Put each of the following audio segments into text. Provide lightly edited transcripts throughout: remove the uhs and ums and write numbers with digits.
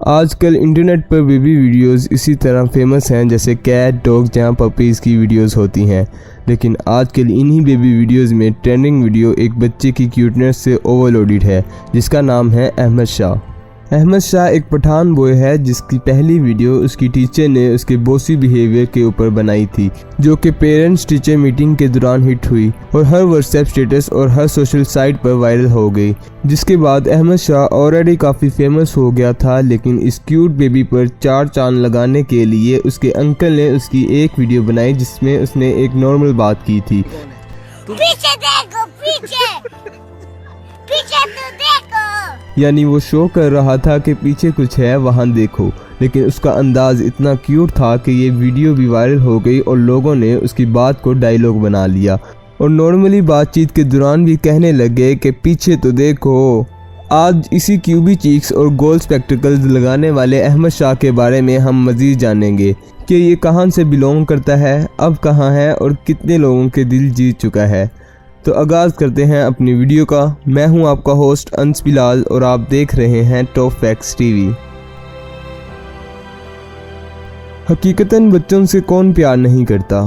आजकल इंटरनेट पर baby videos इसी तरह फेमस हैं जैसे कैट डॉग जहाँ पपीज़ की वीडियोस होती हैं। लेकिन आजकल इन्हीं बेबी वीडियोस में ट्रेंडिंग वीडियो एक बच्चे की क्यूटनेस से ओवरलोडेड है जिसका नाम है अहमद शाह। अहमद शाह एक पठान बॉय है जिसकी पहली वीडियो उसकी टीचर ने उसके बॉसी बिहेवियर के ऊपर बनाई थी, जो कि पेरेंट्स टीचर मीटिंग के दौरान हिट हुई और हर व्हाट्सएप स्टेटस और हर सोशल साइट पर वायरल हो गई। जिसके बाद अहमद शाह ऑलरेडी काफ़ी फेमस हो गया था, लेकिन इस क्यूट बेबी पर चार चांद लगाने के लिए उसके अंकल ने उसकी एक वीडियो बनाई जिसमें उसने एक नॉर्मल बात की थी। पीछे देखो, पीछे तो देखो। यानी वो शो कर रहा था कि पीछे कुछ है वहाँ देखो, लेकिन उसका अंदाज इतना क्यूट था कि ये वीडियो भी वायरल हो गई और लोगों ने उसकी बात को डायलॉग बना लिया और नॉर्मली बातचीत के दौरान भी कहने लगे कि पीछे तो देखो। आज इसी क्यूबी चीक्स और गोल स्पेक्टिकल्स लगाने वाले अहमद शाह के बारे में हम मज़ीद जानेंगे कि ये कहाँ से बिलोंग करता है, अब कहाँ है और कितने लोगों के दिल जीत चुका है। तो आगाज़ करते हैं अपनी वीडियो का। मैं हूं आपका होस्ट अंस बिलाल और आप देख रहे हैं टॉप फैक्ट्स टीवी। हकीकतन बच्चों से कौन प्यार नहीं करता?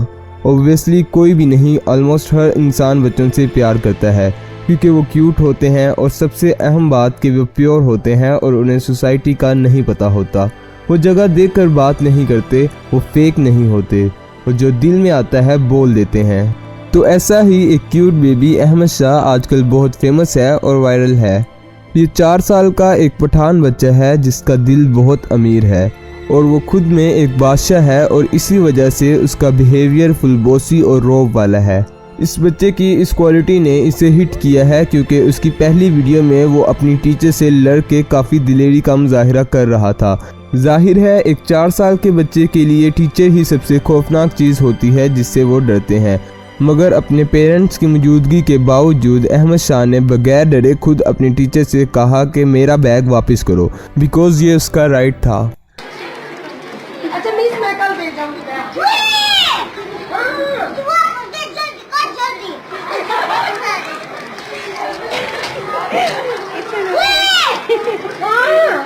ऑब्वियसली कोई भी नहीं, ऑलमोस्ट हर इंसान बच्चों से प्यार करता है क्योंकि वो क्यूट होते हैं और सबसे अहम बात कि वो प्योर होते हैं और उन्हें सोसाइटी का नहीं पता होता। वो जगह देखकर बात नहीं करते, वो फेक नहीं होते और जो दिल में आता है बोल देते हैं। तो ऐसा ही एक क्यूट बेबी अहमद शाह आजकल बहुत फेमस है और वायरल है। ये 4 साल का एक पठान बच्चा है जिसका दिल बहुत अमीर है और वो खुद में एक बादशाह है और इसी वजह से उसका बिहेवियर फुल बॉसी और रौब वाला है। इस बच्चे की इस क्वालिटी ने इसे हिट किया है क्योंकि उसकी पहली वीडियो में वो अपनी टीचर से लड़ के काफ़ी दिलेरी का मुजाहिरा कर रहा था। जाहिर है एक 4 साल के बच्चे के लिए टीचर ही सबसे खौफनाक चीज़ होती है जिससे वो डरते हैं, मगर अपने पेरेंट्स की मौजूदगी के बावजूद अहमद शाह ने बगैर डरे खुद अपनी टीचर से कहा कि मेरा बैग वापस करो, बिकॉज ये उसका राइट था। अच्छा मिस मैं कल दे जाऊंगी बैग।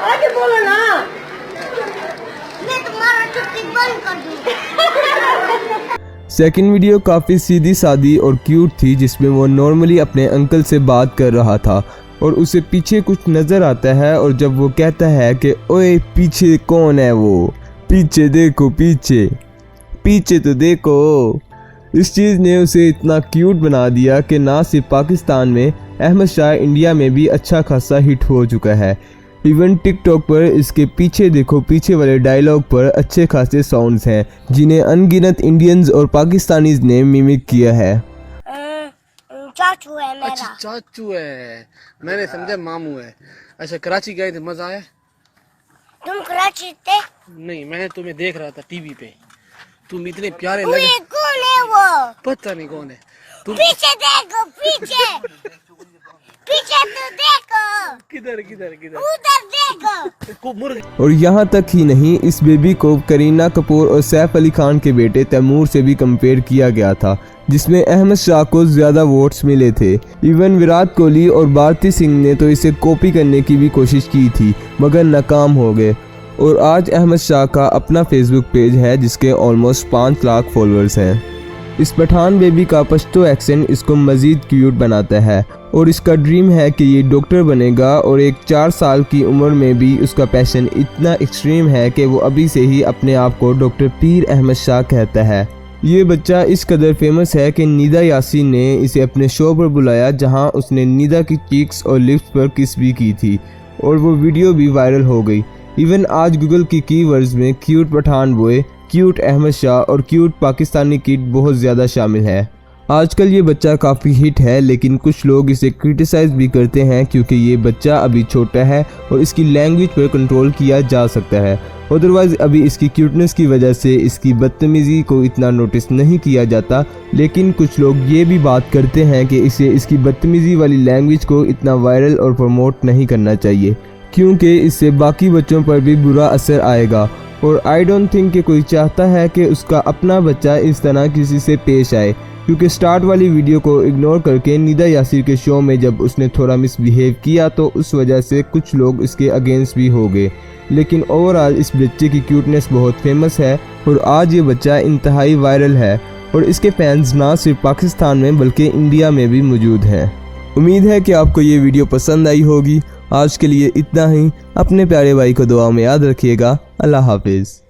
आगे बोलो ना, मैं तुम्हारा छुट्टी बंद कर दूंगा। सेकंड वीडियो काफ़ी सीधी सादी और क्यूट थी जिसमें वो नॉर्मली अपने अंकल से बात कर रहा था और उसे पीछे कुछ नज़र आता है और जब वो कहता है कि ओए पीछे कौन है, वो पीछे देखो, पीछे तो देखो। इस चीज़ ने उसे इतना क्यूट बना दिया कि ना सिर्फ पाकिस्तान में, अहमद शाह इंडिया में भी अच्छा खासा हिट हो चुका है। इवन टिकटॉक पर इसके पीछे देखो पीछे वाले डायलॉग पर अच्छे खासे साउंड्स हैं जिन्हें अनगिनत इंडियंस और पाकिस्तानीज ने मिमिक किया है। चाचू है मेरा। अच्छा चाचू है, मैंने समझा मामू है। अच्छा कराची गए थे, मजा आया? तुम कराची थे? नहीं, मैंने तुम्हें देख रहा था टीवी पे, तुम इतने प्यारे लगे। कौन है वो? पता नहीं कौन है। तुम पीछे देखो, पीछे तो देखो। किधर उधर देखो। मुर्ग। और यहाँ तक ही नहीं, इस बेबी को करीना कपूर और सैफ अली खान के बेटे तैमूर से भी कंपेयर किया गया था जिसमें अहमद शाह को ज़्यादा वोट्स मिले थे। इवन विराट कोहली और भारती सिंह ने तो इसे कॉपी करने की भी कोशिश की थी मगर नाकाम हो गए। और आज अहमद शाह का अपना फेसबुक पेज है जिसके ऑलमोस्ट 5 लाख फॉलोअर्स हैं। इस पठान बेबी का पश्तो एक्सेंट इसको मज़ीद क्यूट बनाता है और इसका ड्रीम है कि ये डॉक्टर बनेगा और एक 4 साल की उम्र में भी उसका पैशन इतना एक्सट्रीम है कि वो अभी से ही अपने आप को डॉक्टर पीर अहमद शाह कहता है। ये बच्चा इस कदर फेमस है कि निदा यासीन ने इसे अपने शो पर बुलाया जहां उसने निदा की चीक्स और लिप्स पर किस भी की थी और वो वीडियो भी वायरल हो गई। इवन आज गूगल की कीवर्ड्स में cute Pathan boy, cute Ahmad Shah और क्यूट पाकिस्तानी किड बहुत ज़्यादा शामिल है। आजकल ये बच्चा काफ़ी हिट है, लेकिन कुछ लोग इसे क्रिटिसाइज़ भी करते हैं क्योंकि ये बच्चा अभी छोटा है और इसकी लैंग्वेज पर कंट्रोल किया जा सकता है। अदरवाइज़ अभी इसकी क्यूटनेस की वजह से इसकी बदतमीज़ी को इतना नोटिस नहीं किया जाता, लेकिन कुछ लोग ये भी बात करते हैं कि इसे इसकी बदतमीज़ी वाली लैंग्वेज को इतना वायरल और प्रमोट नहीं करना चाहिए क्योंकि इससे बाकी बच्चों पर भी बुरा असर आएगा। और आई डोंट थिंक कि कोई चाहता है कि उसका अपना बच्चा इस तरह किसी से पेश आए, क्योंकि स्टार्ट वाली वीडियो को इग्नोर करके निदा यासिर के शो में जब उसने थोड़ा मिसबिहेव किया तो उस वजह से कुछ लोग इसके अगेंस्ट भी हो गए। लेकिन ओवरऑल इस बच्चे की क्यूटनेस बहुत फेमस है और आज ये बच्चा इंतहाई वायरल है और इसके फैंस ना सिर्फ पाकिस्तान में बल्कि इंडिया में भी मौजूद हैं। उम्मीद है कि आपको ये वीडियो पसंद आई होगी। आज के लिए इतना ही। अपने प्यारे भाई को दुआ में याद रखिएगा। अल्लाह हाफिज़।